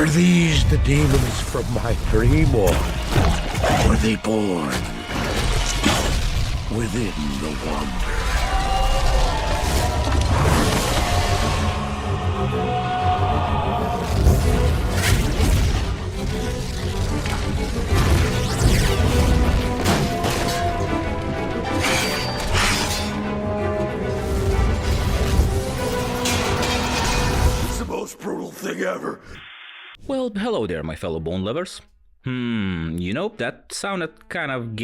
Were these the demons from my dream, or were they born within the wonder? It's the most brutal thing ever. Well, hello there, my fellow bone lovers. That sounded kind of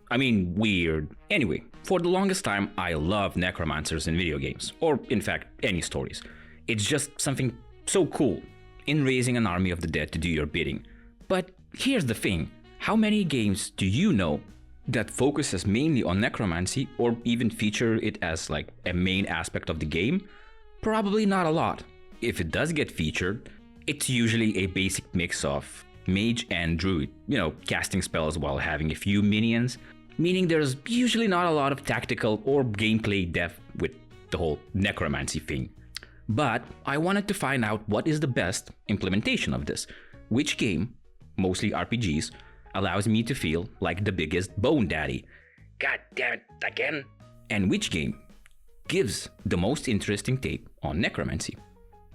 weird. Anyway, for the longest time, I loved necromancers in video games, or in fact, any stories. It's just something so cool in raising an army of the dead to do your bidding. But here's the thing, how many games do you know that focuses mainly on necromancy or even feature it as like a main aspect of the game? Probably not a lot. If it does get featured, it's usually a basic mix of mage and druid, casting spells while having a few minions, meaning there's usually not a lot of tactical or gameplay depth with the whole necromancy thing. But I wanted to find out what is the best implementation of this, which game, mostly RPGs, allows me to feel like the biggest bone daddy. God damn it, again? And which game gives the most interesting take on necromancy?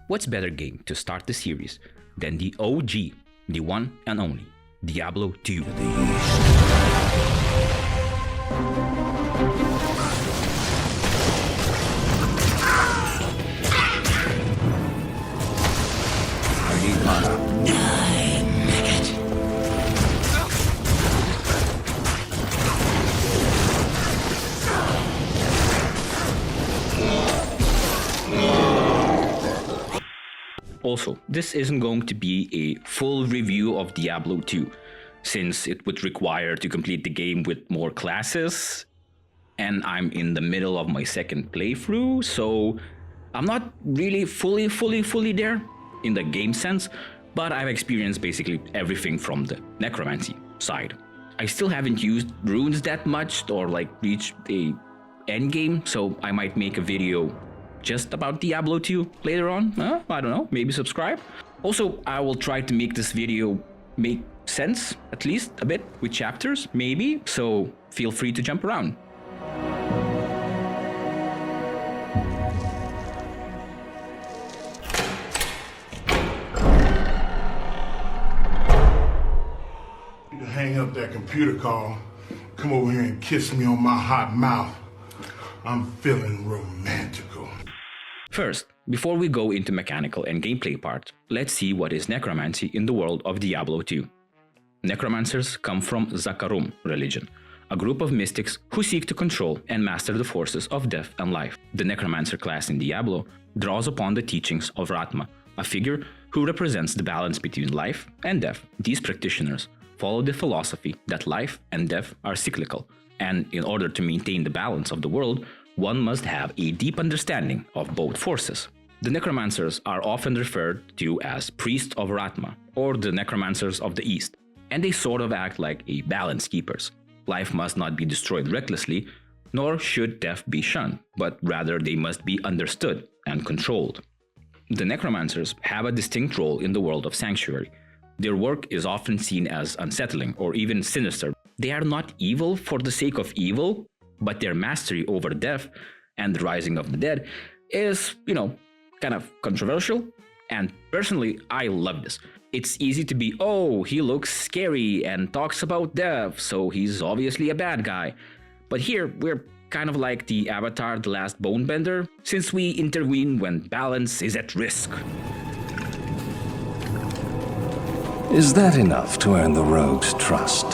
What's better game to start the series than the OG, the one and only, Diablo 2? Also, this isn't going to be a full review of Diablo 2, since it would require to complete the game with more classes, and I'm in the middle of my second playthrough, so I'm not really fully there in the game sense, but I've experienced basically everything from the necromancy side. I still haven't used runes that much or reached a endgame, so I might make a video just about Diablo 2 later on. I don't know, maybe subscribe. Also, I will try to make this video make sense, at least a bit, with chapters, maybe, so feel free to jump around. Hang up that computer call. Come over here and kiss me on my hot mouth. I'm feeling romantical. First, before we go into mechanical and gameplay part, let's see what is necromancy in the world of Diablo 2. Necromancers come from Zakarum religion, a group of mystics who seek to control and master the forces of death and life. The necromancer class in Diablo draws upon the teachings of Ratma, a figure who represents the balance between life and death. These practitioners follow the philosophy that life and death are cyclical, and in order to maintain the balance of the world, one must have a deep understanding of both forces. The necromancers are often referred to as priests of Ratma, or the necromancers of the East, and they sort of act like a balance keepers. Life must not be destroyed recklessly, nor should death be shunned, but rather they must be understood and controlled. The necromancers have a distinct role in the world of Sanctuary. Their work is often seen as unsettling or even sinister. They are not evil for the sake of evil, but their mastery over death and the rising of the dead is, kind of controversial. And personally, I love this. It's easy to be, oh, he looks scary and talks about death, so he's obviously a bad guy. But here, we're kind of like the Avatar, the Last Bonebender, since we intervene when balance is at risk. Is that enough to earn the rogue's trust?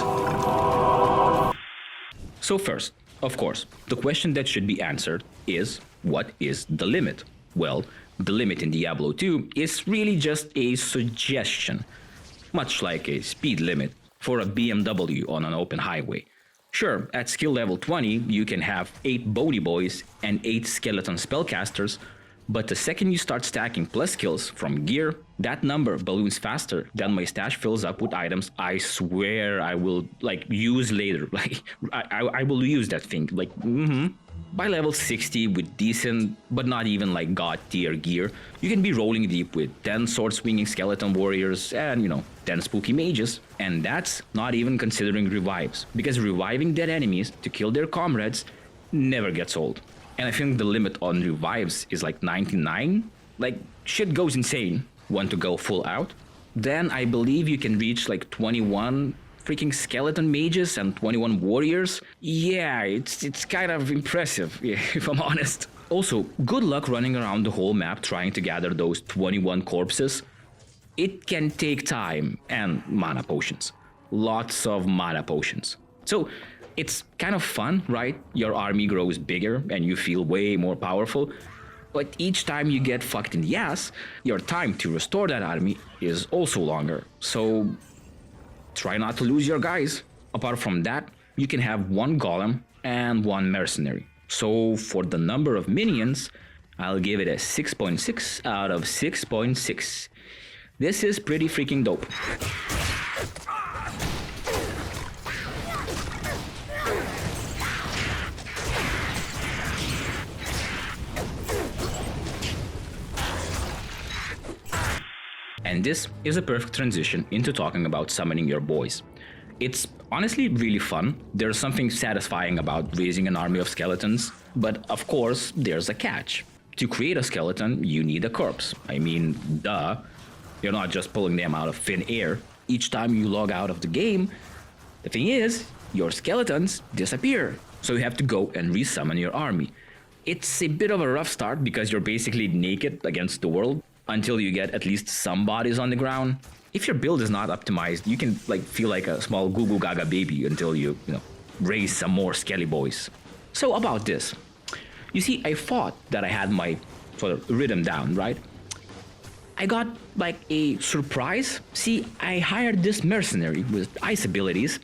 So first, of course, the question that should be answered is, what is the limit? Well, the limit in Diablo 2 is really just a suggestion, much like a speed limit for a BMW on an open highway. Sure, at skill level 20, you can have 8 bony boys and 8 skeleton spellcasters, but the second you start stacking plus skills from gear, that number balloons faster than my stash fills up with items I swear I will use later. I will use that thing. By level 60 with decent, but not even like god tier gear, you can be rolling deep with 10 sword swinging skeleton warriors and 10 spooky mages. And that's not even considering revives, because reviving dead enemies to kill their comrades never gets old. And I think the limit on revives is like 99. Like, shit goes insane. Want to go full out? Then I believe you can reach like 21 freaking skeleton mages and 21 warriors. Yeah, it's kind of impressive, if I'm honest. Also, good luck running around the whole map trying to gather those 21 corpses. It can take time and mana potions. Lots of mana potions. So, it's kind of fun, right? Your army grows bigger and you feel way more powerful. But each time you get fucked in the ass, your time to restore that army is also longer. So try not to lose your guys. Apart from that, you can have one golem and one mercenary. So for the number of minions, I'll give it a 6.6 out of 6.6. This is pretty freaking dope. And this is a perfect transition into talking about summoning your boys. It's honestly really fun. There's something satisfying about raising an army of skeletons, but of course there's a catch. To create a skeleton, you need a corpse. I mean, duh. You're not just pulling them out of thin air. Each time you log out of the game, the thing is, your skeletons disappear. So you have to go and resummon your army. It's a bit of a rough start because you're basically naked against the world until you get at least some bodies on the ground. If your build is not optimized, you can feel like a small goo goo gaga baby until you raise some more skelly boys. So about this, you see, I thought that I had my sort of rhythm down, right? I got a surprise. See, I hired this mercenary with ice abilities.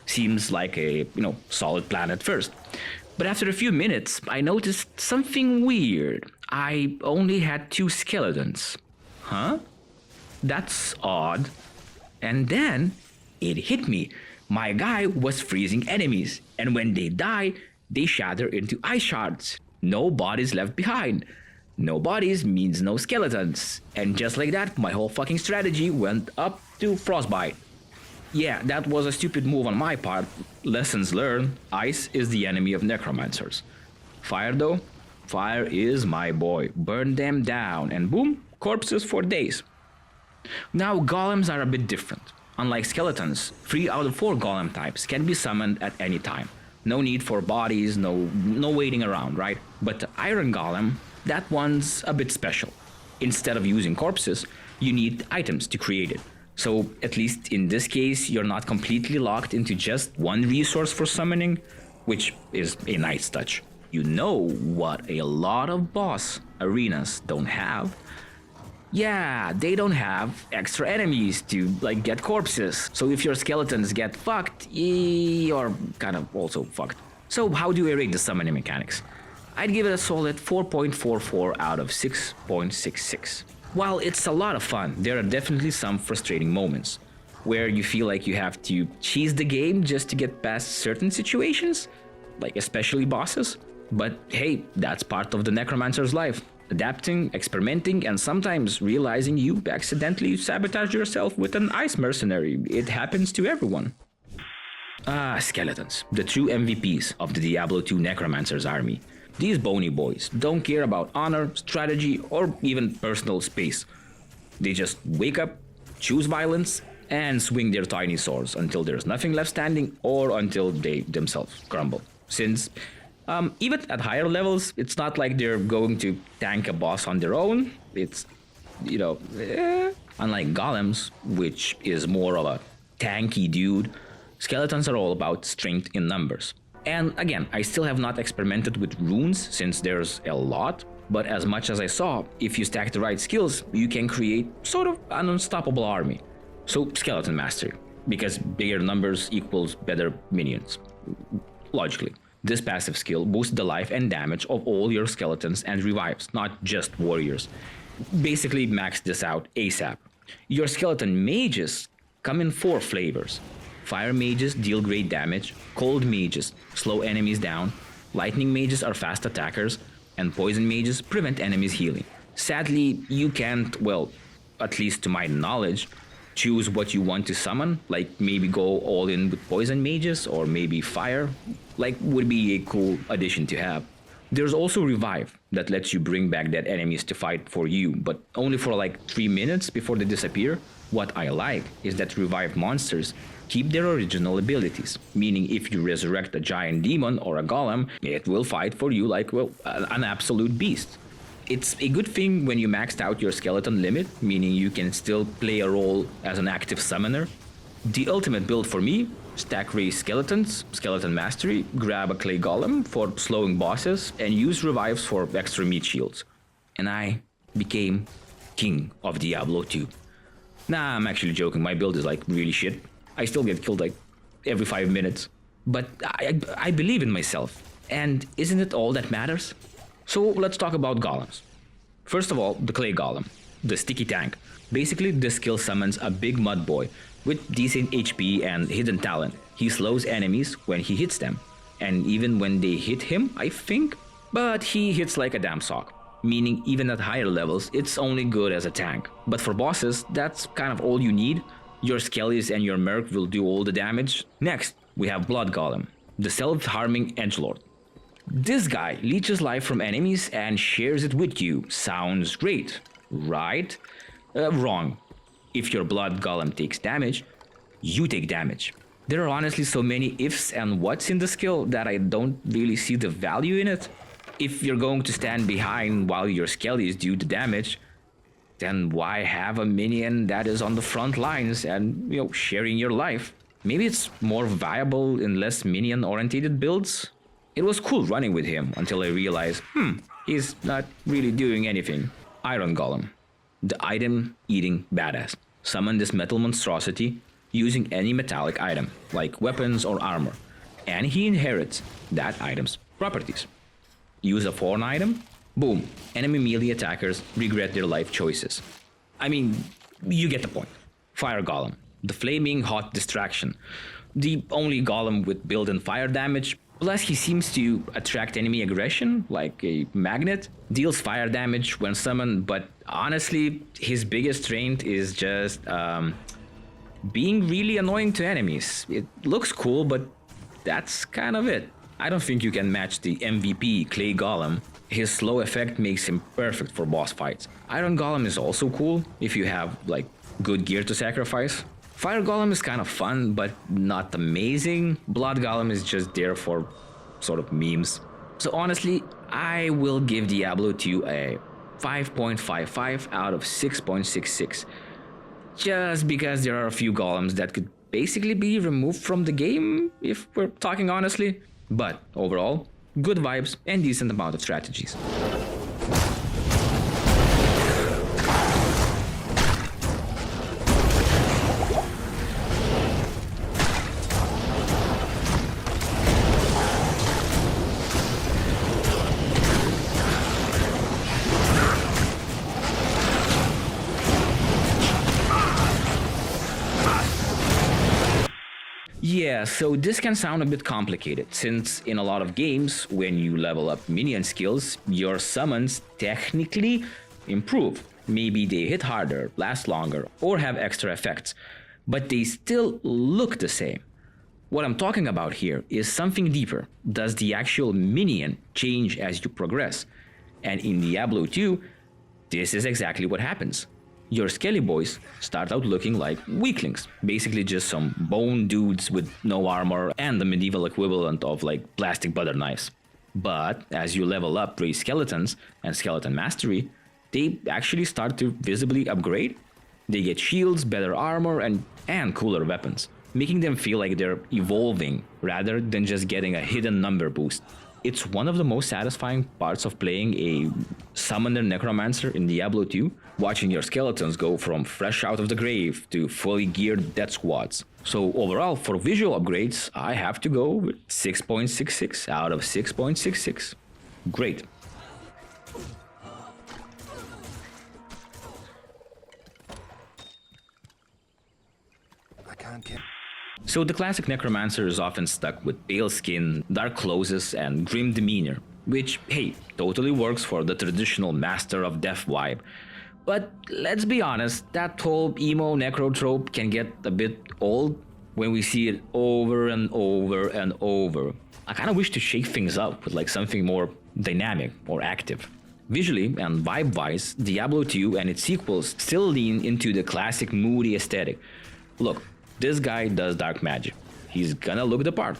Seems like a solid plan at first. But after a few minutes, I noticed something weird. I only had 2 skeletons. Huh? That's odd. And then it hit me. My guy was freezing enemies, and when they die, they shatter into ice shards. No bodies left behind. No bodies means no skeletons. And just like that, my whole fucking strategy went up to frostbite. Yeah, that was a stupid move on my part. Lessons learned. Ice is the enemy of necromancers. Fire though? Fire is my boy. Burn them down and boom, corpses for days. Now golems are a bit different. Unlike skeletons, 3 out of 4 golem types can be summoned at any time. No need for bodies, no waiting around, right? But the iron golem, that one's a bit special. Instead of using corpses, you need items to create it. So at least in this case, you're not completely locked into just one resource for summoning, which is a nice touch. You know what a lot of boss arenas don't have? Yeah, they don't have extra enemies to get corpses. So if your skeletons get fucked, you're kind of also fucked. So how do I rate the summoning mechanics? I'd give it a solid 4.44 out of 6.66. While it's a lot of fun, there are definitely some frustrating moments where you feel like you have to cheese the game just to get past certain situations, especially bosses. But hey, that's part of the Necromancer's life. Adapting, experimenting, and sometimes realizing you accidentally sabotage yourself with an ice mercenary. It happens to everyone. Skeletons, the true MVPs of the Diablo 2 Necromancer's army. These bony boys don't care about honor, strategy, or even personal space. They just wake up, choose violence, and swing their tiny swords until there's nothing left standing or until they themselves crumble. Since even at higher levels, it's not like they're going to tank a boss on their own. It's, unlike golems, which is more of a tanky dude, skeletons are all about strength in numbers. And again, I still have not experimented with runes since there's a lot, but as much as I saw, if you stack the right skills, you can create sort of an unstoppable army. So skeleton mastery, because bigger numbers equals better minions, logically. This passive skill boosts the life and damage of all your skeletons and revives, not just warriors. Basically max this out ASAP. Your skeleton mages come in 4 flavors. Fire mages deal great damage, cold mages slow enemies down, Lightning mages are fast attackers, and poison mages prevent enemies healing. Sadly, you can't, well, at least to my knowledge, choose what you want to summon, like maybe go all in with poison mages or maybe fire, like would be a cool addition to have. There's also Revive that lets you bring back dead enemies to fight for you, but only for like 3 minutes before they disappear. What I like is that revived monsters keep their original abilities, meaning if you resurrect a giant demon or a golem, it will fight for you like, well, an absolute beast. It's a good thing when you maxed out your skeleton limit, meaning you can still play a role as an active summoner. The ultimate build for me: stack raise skeletons, skeleton mastery, grab a clay golem for slowing bosses, and use revives for extra meat shields. And I became king of Diablo 2. Nah, I'm actually joking, my build is like really shit. I still get killed like every 5 minutes. But I believe in myself, and isn't it all that matters? So let's talk about golems. First of all, the clay golem, the sticky tank. Basically, this skill summons a big mud boy with decent HP and hidden talent. He slows enemies when he hits them, and even when they hit him, I think. But he hits like a damn sock, meaning even at higher levels, it's only good as a tank. But for bosses, that's kind of all you need. Your skellies and your merc will do all the damage. Next, we have Blood Golem, the self-harming edgelord. This guy leeches life from enemies and shares it with you. Sounds great, right? Wrong. If your blood golem takes damage, you take damage. There are honestly so many ifs and whats in the skill that I don't really see the value in it. If you're going to stand behind while your skellies do the damage, then why have a minion that is on the front lines and, sharing your life? Maybe it's more viable in less minion-oriented builds? It was cool running with him until I realized, he's not really doing anything. Iron Golem, the item-eating badass. Summon this metal monstrosity using any metallic item, like weapons or armor, and he inherits that item's properties. Use a foreign item, boom, enemy melee attackers regret their life choices. I mean, you get the point. Fire Golem, the flaming hot distraction. The only golem with built-in fire damage. Plus, he seems to attract enemy aggression, like a magnet, deals fire damage when summoned, but honestly, his biggest strength is just being really annoying to enemies. It looks cool, but that's kind of it. I don't think you can match the MVP Clay Golem. His slow effect makes him perfect for boss fights. Iron Golem is also cool if you have, like, good gear to sacrifice. Fire Golem is kind of fun, but not amazing. Blood Golem is just there for sort of memes. So honestly, I will give Diablo 2 a 5.55 out of 6.66. Just because there are a few golems that could basically be removed from the game, if we're talking honestly. But overall, good vibes and decent amount of strategies. Yeah, so this can sound a bit complicated, since in a lot of games, when you level up minion skills, your summons technically improve. Maybe they hit harder, last longer, or have extra effects, but they still look the same. What I'm talking about here is something deeper. Does the actual minion change as you progress? And in Diablo 2, this is exactly what happens. Your skelly boys start out looking like weaklings, basically just some bone dudes with no armor and the medieval equivalent of like plastic butter knives. But as you level up raise skeletons and skeleton mastery, they actually start to visibly upgrade. They get shields, better armor, and cooler weapons, making them feel like they're evolving rather than just getting a hidden number boost. It's one of the most satisfying parts of playing a summoner Necromancer in Diablo 2, watching your skeletons go from fresh out of the grave to fully geared death squads. So overall, for visual upgrades, I have to go with 6.66 out of 6.66. Great. I can't get... So the classic Necromancer is often stuck with pale skin, dark clothes, and grim demeanor, which, hey, totally works for the traditional Master of Death vibe. But let's be honest, that whole emo necro trope can get a bit old when we see it over and over and over. I kind of wish to shake things up with like something more dynamic or active. Visually and vibe-wise, Diablo 2 and its sequels still lean into the classic moody aesthetic. Look, this guy does dark magic. He's gonna look the part.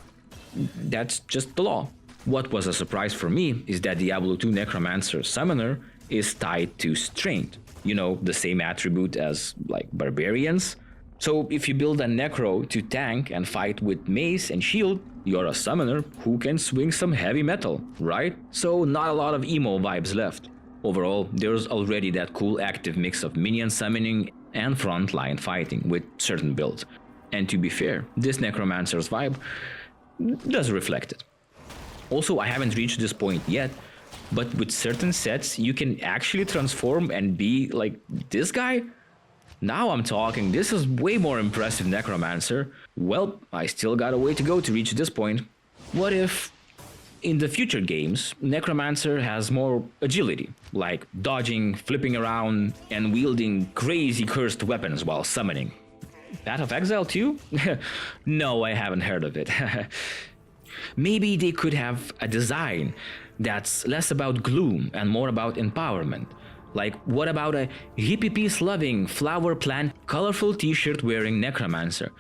That's just the law. What was a surprise for me is that Diablo 2 Necromancer Summoner is tied to Strength. You know, the same attribute as like barbarians. So if you build a Necro to tank and fight with mace and shield, you're a summoner who can swing some heavy metal, right? So not a lot of emo vibes left. Overall, there's already that cool active mix of minion summoning and frontline fighting with certain builds. And to be fair, this Necromancer's vibe does reflect it. Also, I haven't reached this point yet, but with certain sets, you can actually transform and be like this guy. Now I'm talking, this is way more impressive Necromancer. Well, I still got a way to go to reach this point. What if, in the future games, Necromancer has more agility, like dodging, flipping around, and wielding crazy cursed weapons while summoning? Path of Exile too? No, I haven't heard of it. Maybe they could have a design that's less about gloom and more about empowerment. Like, what about a hippie peace-loving, flower plant, colorful t-shirt wearing Necromancer?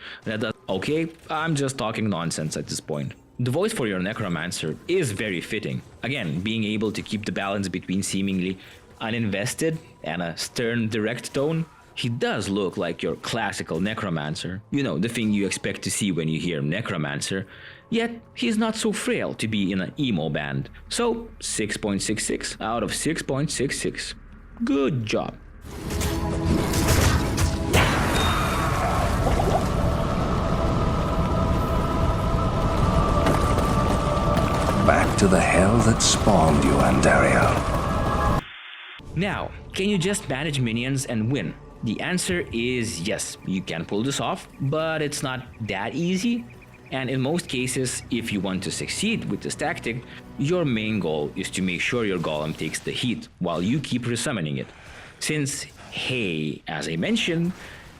Okay, I'm just talking nonsense at this point. The voice for your Necromancer is very fitting. Again, being able to keep the balance between seemingly uninvested and a stern, direct tone. He does look like your classical Necromancer. You know, the thing you expect to see when you hear Necromancer. Yet, he's not so frail to be in an emo band. So, 6.66 out of 6.66. Good job. Back to the hell that spawned you, Andario. Now, can you just manage minions and win? The answer is yes, you can pull this off, but it's not that easy. And in most cases, if you want to succeed with this tactic, your main goal is to make sure your golem takes the heat while you keep resummoning it. Since, hey, as I mentioned,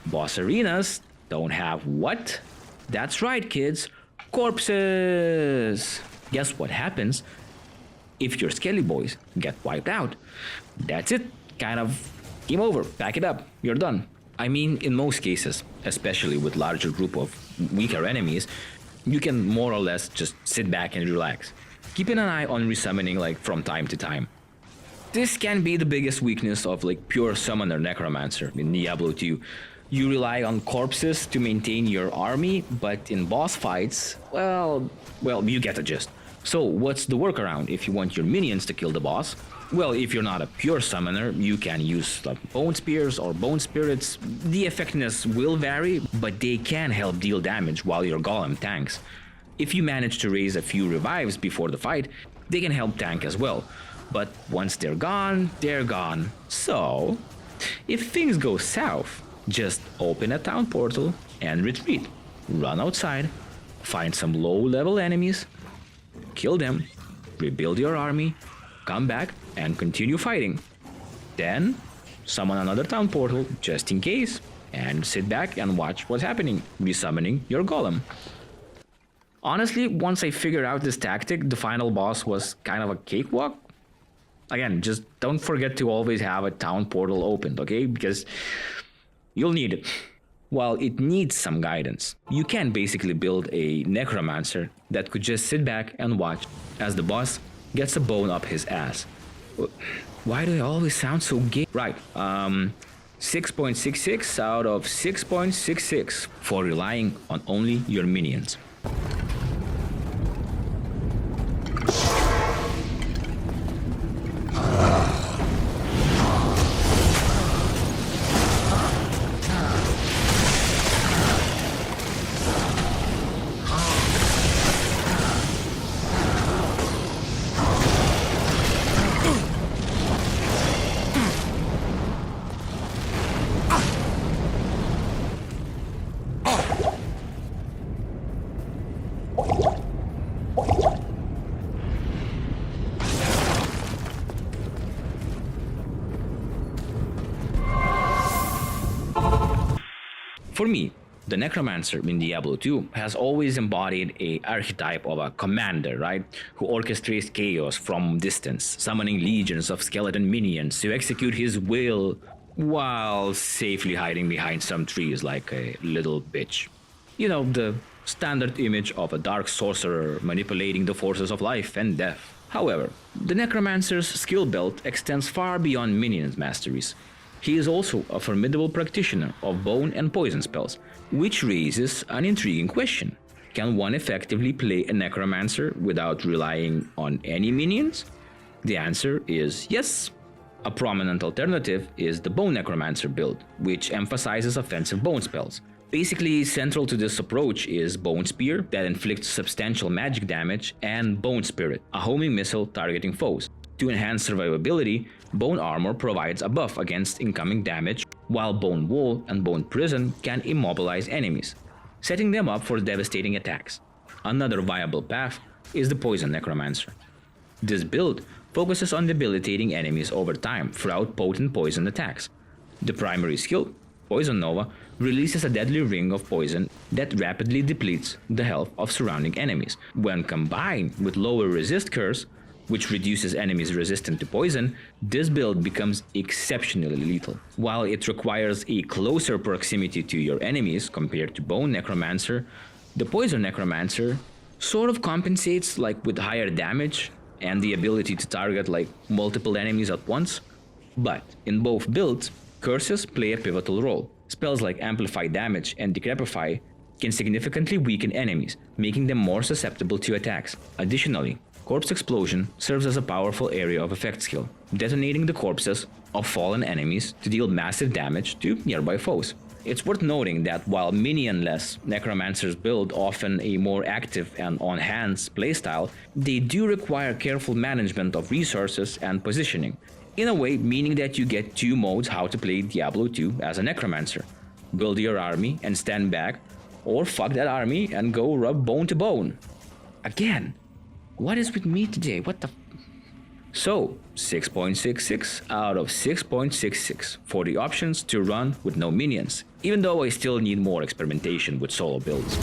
boss arenas don't have what? That's right, kids, corpses! Guess what happens if your Skelly boys get wiped out? That's it, kind of game over, pack it up, you're done. I mean, in most cases, especially with larger group of weaker enemies, you can more or less just sit back and relax, keeping an eye on resummoning like from time to time. This can be the biggest weakness of like pure summoner Necromancer in Diablo 2. You rely on corpses to maintain your army, but in boss fights, well, you get the gist. So what's the workaround if you want your minions to kill the boss? Well, if you're not a pure summoner, you can use bone spears or bone spirits. The effectiveness will vary, but they can help deal damage while your golem tanks. If you manage to raise a few revives before the fight, they can help tank as well. But once they're gone, they're gone. So, if things go south, just open a town portal and retreat. Run outside, find some low-level enemies, kill them, rebuild your army, come back and continue fighting. Then, summon another town portal just in case, and sit back and watch what's happening, resummoning your golem. Honestly, once I figured out this tactic, the final boss was kind of a cakewalk. Again, just don't forget to always have a town portal opened, okay? Because you'll need it. While it needs some guidance, you can basically build a Necromancer that could just sit back and watch as the boss gets a bone up his ass. Why do I always sound so gay? Right, 6.66 out of 6.66 for relying on only your minions. For me, the Necromancer in Diablo 2 has always embodied a archetype of a commander, right? Who orchestrates chaos from distance, summoning legions of skeleton minions to execute his will while safely hiding behind some trees like a little bitch. You know, the standard image of a dark sorcerer manipulating the forces of life and death. However, the Necromancer's skill belt extends far beyond minions' masteries. He is also a formidable practitioner of bone and poison spells, which raises an intriguing question. Can one effectively play a Necromancer without relying on any minions? The answer is yes. A prominent alternative is the Bone Necromancer build, which emphasizes offensive bone spells. Basically, central to this approach is Bone Spear that inflicts substantial magic damage, and Bone Spirit, a homing missile targeting foes. To enhance survivability, Bone Armor provides a buff against incoming damage, while Bone Wool and Bone Prison can immobilize enemies, setting them up for devastating attacks. Another viable path is the Poison Necromancer. This build focuses on debilitating enemies over time throughout potent poison attacks. The primary skill, Poison Nova, releases a deadly ring of poison that rapidly depletes the health of surrounding enemies. When combined with lower resist curse, which reduces enemies resistant to poison, this build becomes exceptionally lethal. While it requires a closer proximity to your enemies compared to Bone Necromancer, the Poison Necromancer sort of compensates with higher damage and the ability to target multiple enemies at once. But in both builds, curses play a pivotal role. Spells like Amplify Damage and Decrepify can significantly weaken enemies, making them more susceptible to attacks. Additionally, Corpse Explosion serves as a powerful area of effect skill, detonating the corpses of fallen enemies to deal massive damage to nearby foes. It's worth noting that while minion-less Necromancers build often a more active and on-hands playstyle, they do require careful management of resources and positioning. In a way, meaning that you get two modes how to play Diablo 2 as a Necromancer. Build your army and stand back, or fuck that army and go rub bone to bone. Again, what is with me today? What the So, 6.66 out of 6.66 for the options to run with no minions, even though I still need more experimentation with solo builds.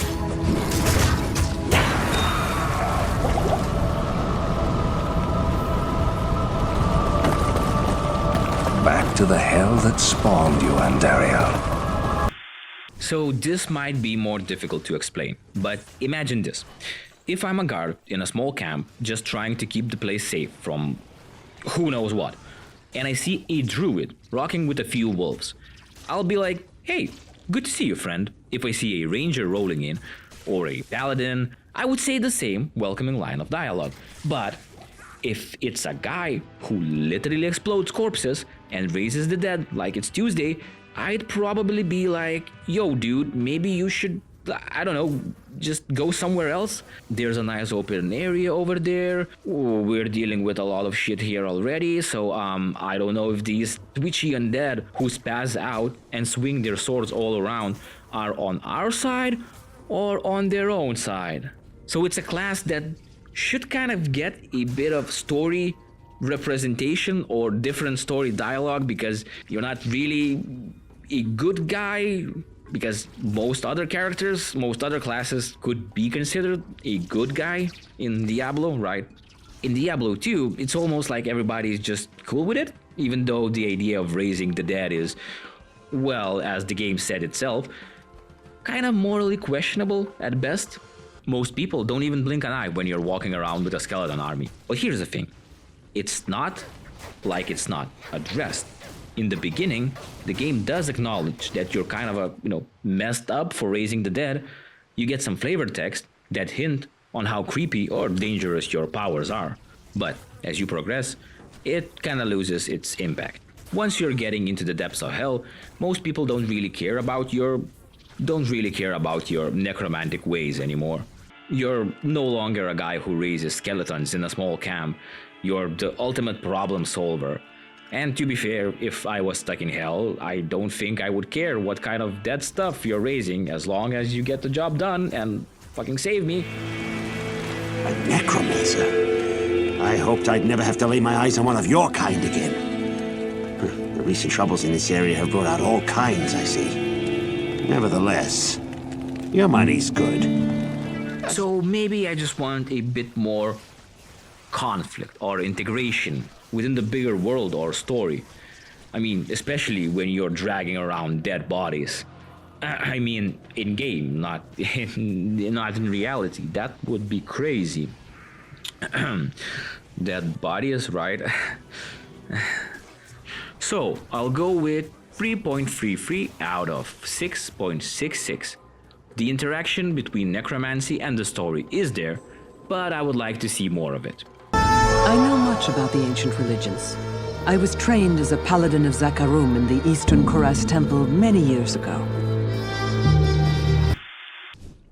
Back to the hell that spawned you, Undead. So this might be more difficult to explain, but imagine this. If I'm a guard in a small camp just trying to keep the place safe from who knows what, and I see a druid rocking with a few wolves, I'll be like, hey, good to see you, friend. If I see a ranger rolling in, or a paladin, I would say the same welcoming line of dialogue. But if it's a guy who literally explodes corpses and raises the dead like it's Tuesday, I'd probably be like, yo dude, maybe you should, I don't know, just go somewhere else. There's a nice open area over there. Ooh, we're dealing with a lot of shit here already, so I don't know if these twitchy undead who spaz out and swing their swords all around are on our side or on their own side. So it's a class that should kind of get a bit of story representation or different story dialogue, because you're not really a good guy, because most other characters, most other classes could be considered a good guy in Diablo, right? In Diablo 2, it's almost like everybody's just cool with it, even though the idea of raising the dead is, well, as the game said itself, kind of morally questionable at best. Most people don't even blink an eye when you're walking around with a skeleton army. But here's the thing. It's not like it's not addressed. In the beginning, the game does acknowledge that you're kind of messed up for raising the dead. You get some flavor text that hint on how creepy or dangerous your powers are. But as you progress, it kind of loses its impact. Once you're getting into the depths of hell, most people don't really care about your necromantic ways anymore. You're no longer a guy who raises skeletons in a small camp. You're the ultimate problem solver. And to be fair, if I was stuck in hell, I don't think I would care what kind of dead stuff you're raising, as long as you get the job done and fucking save me. A necromancer? I hoped I'd never have to lay my eyes on one of your kind again. The recent troubles in this area have brought out all kinds, I see. Nevertheless, your money's good. So maybe I just want a bit more conflict or integration within the bigger world or story. I mean, especially when you're dragging around dead bodies. I mean, in game, not in reality. That would be crazy. Dead bodies, right? So I'll go with 3.33 out of 6.66. The interaction between necromancy and the story is there, but I would like to see more of it. I know much about the ancient religions. I was trained as a paladin of Zakarum in the Eastern Koras Temple many years ago.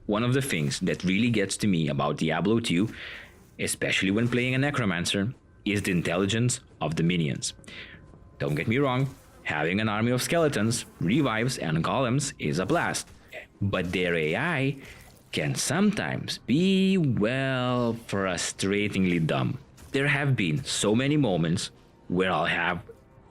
One of the things that really gets to me about Diablo 2, especially when playing a necromancer, is the intelligence of the minions. Don't get me wrong, having an army of skeletons, revives, and golems is a blast. But their AI can sometimes be, well, frustratingly dumb. There have been so many moments where I'll have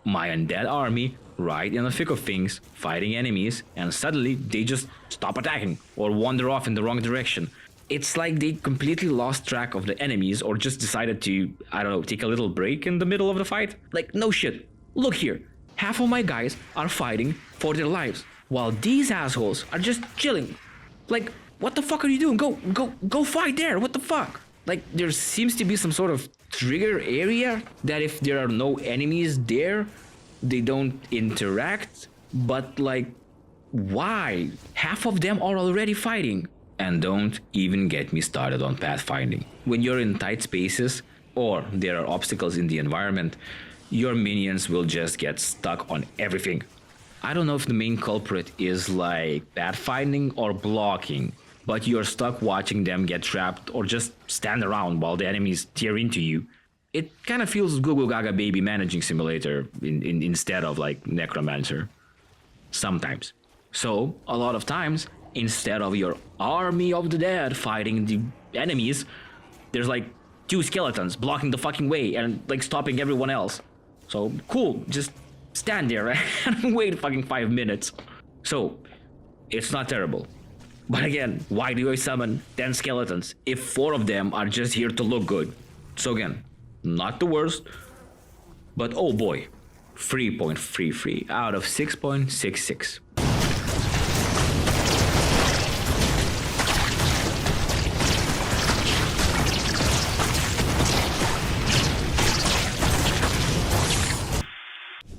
my undead army right in the thick of things, fighting enemies, and suddenly they just stop attacking or wander off in the wrong direction. It's like they completely lost track of the enemies or just decided to, I don't know, take a little break in the middle of the fight. Like, no shit. Look here. Half of my guys are fighting for their lives, while these assholes are just chilling. Like, what the fuck are you doing? Go fight there. What the fuck? Like, there seems to be some sort of trigger area that if there are no enemies there, they don't interact. But like, why? Half of them are already fighting. And don't even get me started on pathfinding. When you're in tight spaces or there are obstacles in the environment, your minions will just get stuck on everything. I don't know if the main culprit is like pathfinding or blocking, but you're stuck watching them get trapped or just stand around while the enemies tear into you. It kind of feels Goo Goo Gaga Baby Managing Simulator instead of like Necromancer. Sometimes. So, a lot of times, instead of your army of the dead fighting the enemies, there's like 2 skeletons blocking the fucking way and like stopping everyone else. So, cool, just stand there and wait fucking 5 minutes. So, it's not terrible. But again, why do I summon 10 skeletons if 4 of them are just here to look good? So again, not the worst, but oh boy, 3.33 out of 6.66.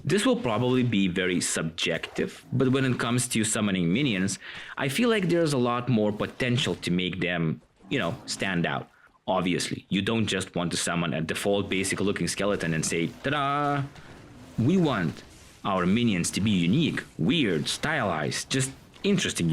This will probably be very subjective, but when it comes to summoning minions, I feel like there's a lot more potential to make them, stand out. Obviously, you don't just want to summon a default basic looking skeleton and say, ta-da! We want our minions to be unique, weird, stylized, just interesting,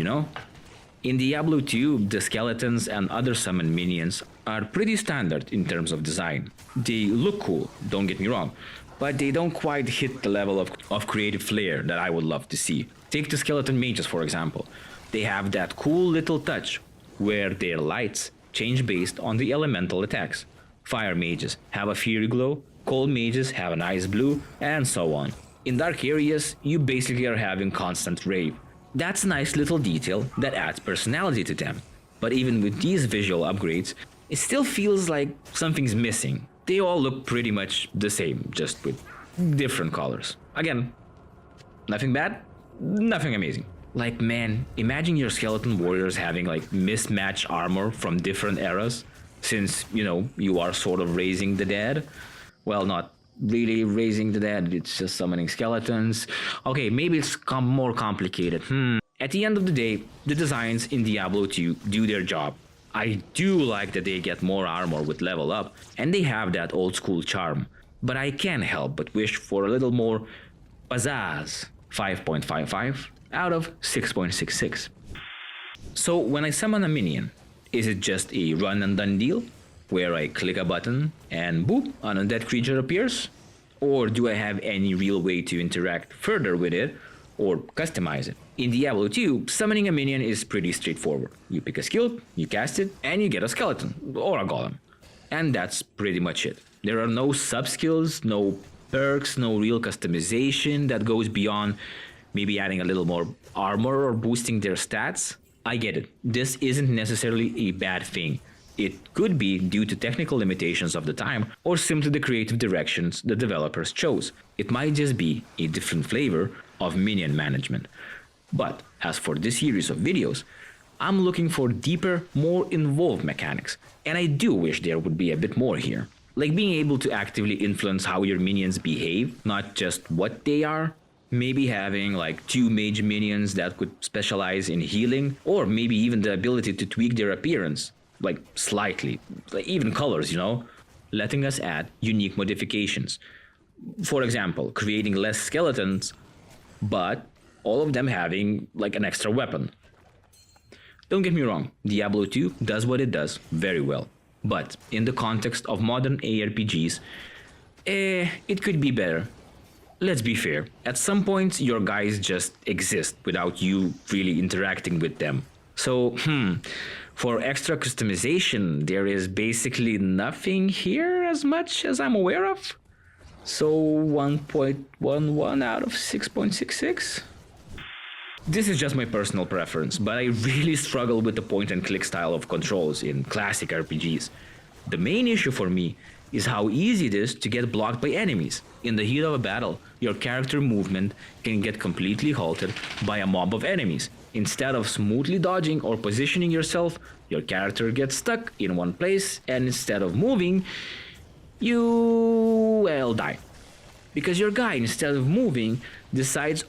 In Diablo 2, the skeletons and other summoned minions are pretty standard in terms of design. They look cool, don't get me wrong, but they don't quite hit the level of creative flair that I would love to see. Take the skeleton mages, for example. They have that cool little touch where their lights change based on the elemental attacks. Fire mages have a fiery glow, cold mages have an ice blue, and so on. In dark areas, you basically are having constant rave. That's a nice little detail that adds personality to them. But even with these visual upgrades, it still feels like something's missing. They all look pretty much the same, just with different colors. Again, nothing bad, nothing amazing. Like, man, imagine your skeleton warriors having like mismatched armor from different eras, since, you are sort of raising the dead. Well, not really raising the dead, it's just summoning skeletons. Okay, maybe it's more complicated. At the end of the day, the designs in Diablo 2 do their job. I do like that they get more armor with level up, and they have that old school charm. But I can't help but wish for a little more pizzazz. 5.55 out of 6.66. So when I summon a minion, is it just a run and done deal? Where I click a button and boop, an undead creature appears? Or do I have any real way to interact further with it or customize it? In Diablo 2, summoning a minion is pretty straightforward. You pick a skill, you cast it, and you get a skeleton or a golem. And that's pretty much it. There are no sub-skills, no perks, no real customization that goes beyond maybe adding a little more armor or boosting their stats. I get it. This isn't necessarily a bad thing. It could be due to technical limitations of the time or simply the creative directions the developers chose. It might just be a different flavor of minion management. But as for this series of videos, I'm looking for deeper, more involved mechanics, and I do wish there would be a bit more here. Like being able to actively influence how your minions behave, not just what they are. Maybe having like 2 mage minions that could specialize in healing, or maybe even the ability to tweak their appearance, like slightly, like even colors, letting us add unique modifications. For example, creating less skeletons, but all of them having like an extra weapon. Don't get me wrong, Diablo 2 does what it does very well. But in the context of modern ARPGs, it could be better. Let's be fair, at some points your guys just exist without you really interacting with them. So, for extra customization, there is basically nothing here as much as I'm aware of. So 1.11 out of 6.66? This is just my personal preference, but I really struggle with the point-and-click style of controls in classic RPGs. The main issue for me is how easy it is to get blocked by enemies. In the heat of a battle, your character movement can get completely halted by a mob of enemies. Instead of smoothly dodging or positioning yourself, your character gets stuck in one place, and instead of moving, you, die. Because your guy, instead of moving, decides,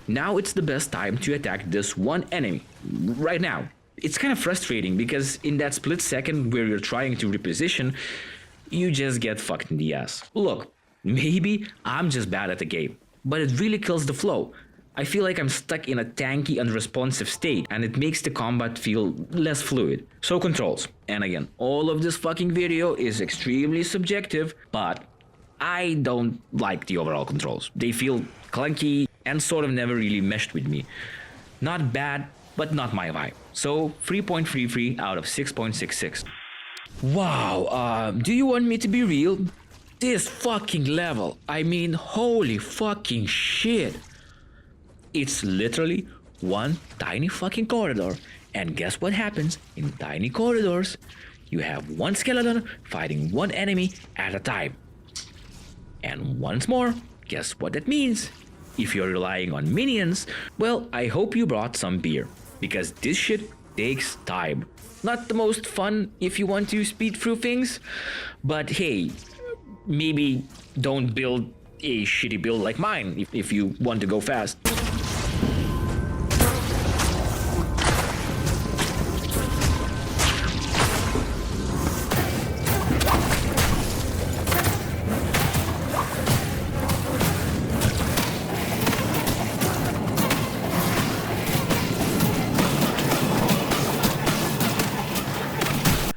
now it's the best time to attack this one enemy, right now. It's kind of frustrating because in that split second where you're trying to reposition, you just get fucked in the ass. Look, maybe I'm just bad at the game, but it really kills the flow. I feel like I'm stuck in a tanky, unresponsive state, and it makes the combat feel less fluid. So controls. And again, all of this fucking video is extremely subjective, but I don't like the overall controls. They feel clunky and sort of never really meshed with me. Not bad, but not my vibe. So 3.33 out of 6.66. Wow, do you want me to be real? This fucking level, I mean, holy fucking shit. It's literally one tiny fucking corridor. And guess what happens in tiny corridors? You have one skeleton fighting one enemy at a time. And once more, guess what that means? If you're relying on minions, well, I hope you brought some beer. Because this shit takes time. Not the most fun if you want to speed through things, but hey, maybe don't build a shitty build like mine if you want to go fast.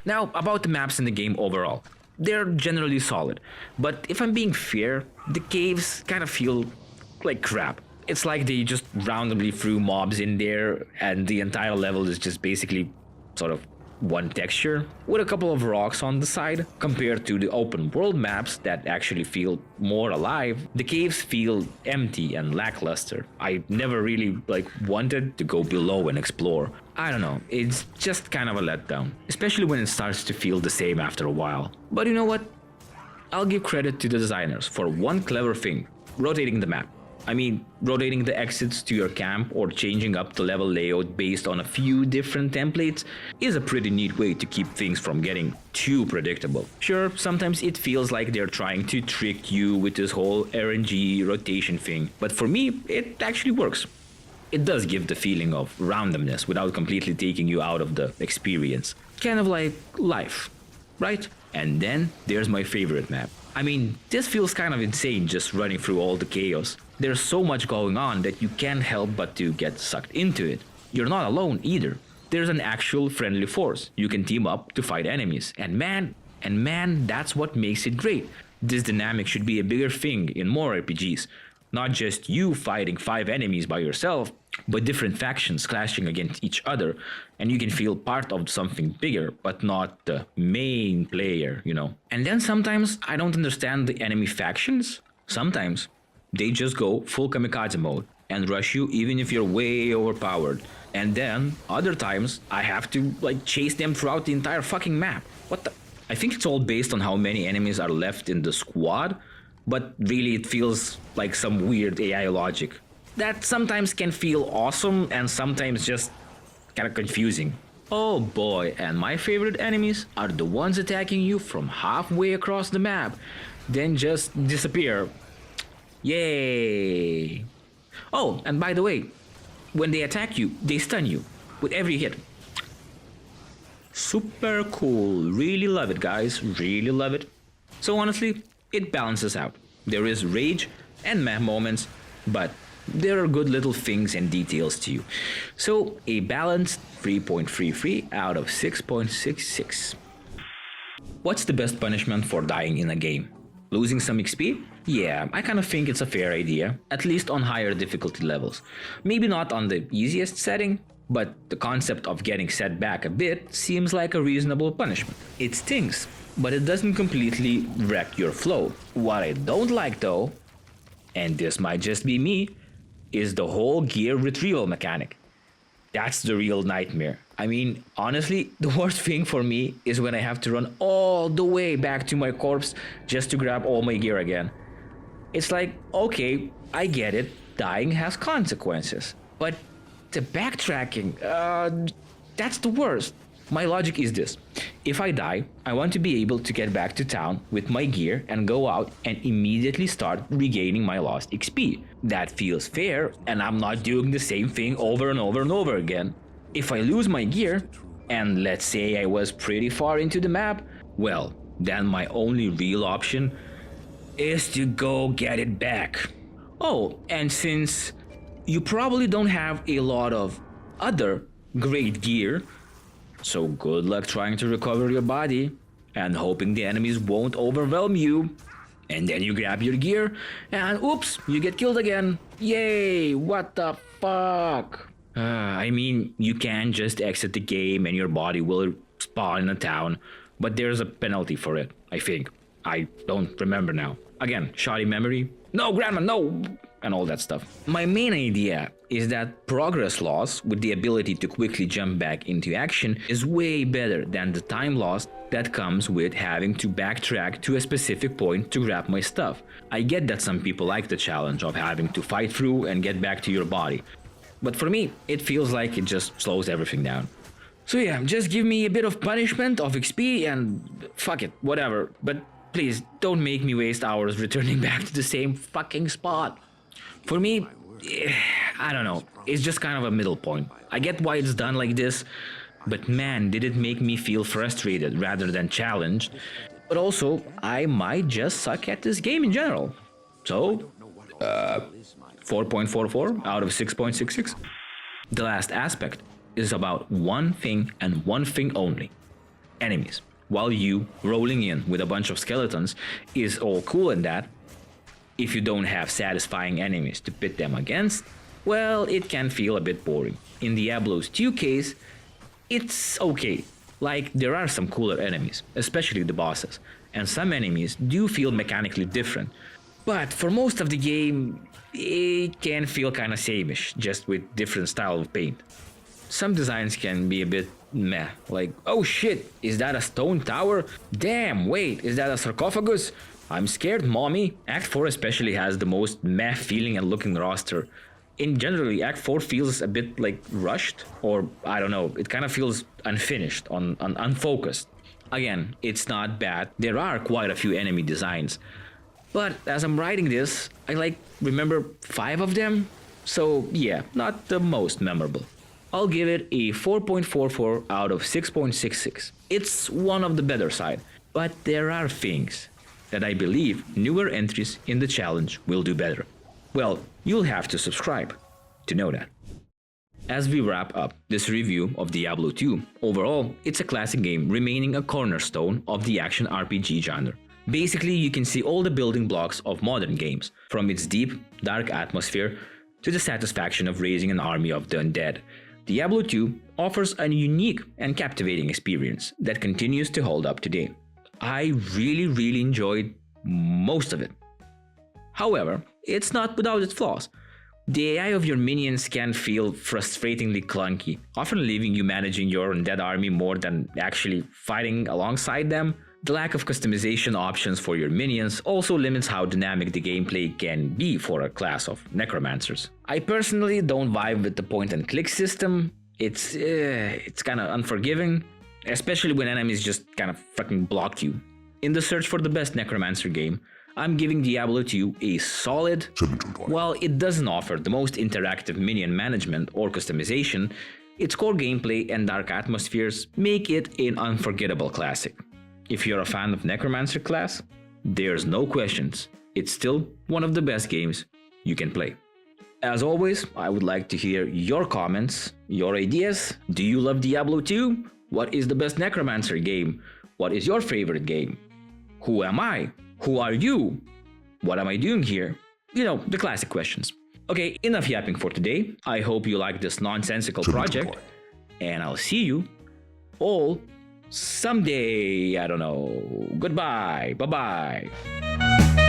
Now, about the maps in the game overall. They're generally solid, but if I'm being fair, the caves kind of feel like crap. It's like they just randomly threw mobs in there and the entire level is just basically sort of one texture with a couple of rocks on the side. Compared to the open world maps that actually feel more alive, the caves feel empty and lackluster. I never really wanted to go below and explore. I don't know, it's just kind of a letdown, especially when it starts to feel the same after a while. But you know what? I'll give credit to the designers for one clever thing: rotating the map. I mean, rotating the exits to your camp or changing up the level layout based on a few different templates is a pretty neat way to keep things from getting too predictable. Sure, sometimes it feels like they're trying to trick you with this whole RNG rotation thing, but for me, it actually works. It does give the feeling of randomness without completely taking you out of the experience. Kind of like life, right? And then there's my favorite map. I mean, this feels kind of insane just running through all the chaos. There's so much going on that you can't help but to get sucked into it. You're not alone either. There's an actual friendly force. You can team up to fight enemies. And man, that's what makes it great. This dynamic should be a bigger thing in more RPGs. Not just you fighting 5 enemies by yourself, but different factions clashing against each other, and you can feel part of something bigger, but not the main player, And then sometimes I don't understand the enemy factions. Sometimes they just go full kamikaze mode, and rush you even if you're way overpowered. And then, other times, I have to chase them throughout the entire fucking map. What the? I think it's all based on how many enemies are left in the squad, but really it feels like some weird AI logic. That sometimes can feel awesome and sometimes just kind of confusing. Oh boy, and my favorite enemies are the ones attacking you from halfway across the map, then just disappear. Yay! Oh, and by the way, when they attack you, they stun you with every hit. Super cool. Really love it, guys. Really love it. So honestly, it balances out. There is rage and meh moments, but there are good little things and details too. So a balanced 3.33 out of 6.66. What's the best punishment for dying in a game? Losing some XP? Yeah, I kind of think it's a fair idea, at least on higher difficulty levels. Maybe not on the easiest setting, but the concept of getting set back a bit seems like a reasonable punishment. It stings, but it doesn't completely wreck your flow. What I don't like though, and this might just be me, is the whole gear retrieval mechanic. That's the real nightmare. I mean, honestly, the worst thing for me is when I have to run all the way back to my corpse just to grab all my gear again. It's like, okay, I get it, dying has consequences, but the backtracking, that's the worst. My logic is this: if I die, I want to be able to get back to town with my gear and go out and immediately start regaining my lost XP. That feels fair, and I'm not doing the same thing over and over and over again. If I lose my gear, and let's say I was pretty far into the map, well, then my only real option is to go get it back. Oh, and since you probably don't have a lot of other great gear, so good luck trying to recover your body and hoping the enemies won't overwhelm you. And then you grab your gear and oops, you get killed again. Yay, what the fuck? I mean, you can just exit the game and your body will spawn in a town, but there's a penalty for it, I think. I don't remember now. Again, shoddy memory. No, grandma, no! And all that stuff. My main idea is that progress loss with the ability to quickly jump back into action is way better than the time loss that comes with having to backtrack to a specific point to grab my stuff. I get that some people like the challenge of having to fight through and get back to your body, but for me, it feels like it just slows everything down. So yeah, just give me a bit of punishment of XP and fuck it, whatever, but please don't make me waste hours returning back to the same fucking spot. For me, I don't know, it's just kind of a middle point. I get why it's done like this, but man, did it make me feel frustrated rather than challenged. But also, I might just suck at this game in general. So, 4.44 out of 6.66. The last aspect is about one thing and one thing only: enemies. While you rolling in with a bunch of skeletons is all cool and that, if you don't have satisfying enemies to pit them against, well, it can feel a bit boring. In Diablo's 2 case, it's okay. Like, there are some cooler enemies, especially the bosses, and some enemies do feel mechanically different. But for most of the game, it can feel kinda sameish, just with different style of paint. Some designs can be a bit meh, like, oh shit, is that a stone tower? Damn, wait, is that a sarcophagus? I'm scared, mommy. Act 4 especially has the most meh feeling and looking roster. In generally, Act 4 feels a bit like rushed, or I don't know, it kind of feels unfinished, unfocused. Again, it's not bad, there are quite a few enemy designs. But as I'm writing this, I remember 5 of them, so yeah, not the most memorable. I'll give it a 4.44 out of 6.66. It's one of the better side, but there are things that I believe newer entries in the challenge will do better. Well, you'll have to subscribe to know that. As we wrap up this review of Diablo 2, overall, it's a classic game remaining a cornerstone of the action RPG genre. Basically, you can see all the building blocks of modern games, from its deep, dark atmosphere to the satisfaction of raising an army of the undead. Diablo 2 offers a unique and captivating experience that continues to hold up today. I really enjoyed most of it. However, it's not without its flaws. The AI of your minions can feel frustratingly clunky, often leaving you managing your undead army more than actually fighting alongside them. The lack of customization options for your minions also limits how dynamic the gameplay can be for a class of necromancers. I personally don't vibe with the point-and-click system. It's kind of unforgiving, especially when enemies just kind of fucking block you. In the search for the best necromancer game, I'm giving Diablo 2 a solid. While it doesn't offer the most interactive minion management or customization, its core gameplay and dark atmospheres make it an unforgettable classic. If you're a fan of Necromancer class, there's no questions. It's still one of the best games you can play. As always, I would like to hear your comments, your ideas. Do you love Diablo 2? What is the best Necromancer game? What is your favorite game? Who am I? Who are you? What am I doing here? You know, the classic questions. Okay, enough yapping for today. I hope you like this nonsensical project, and I'll see you all someday. I don't know. Goodbye. Bye-bye.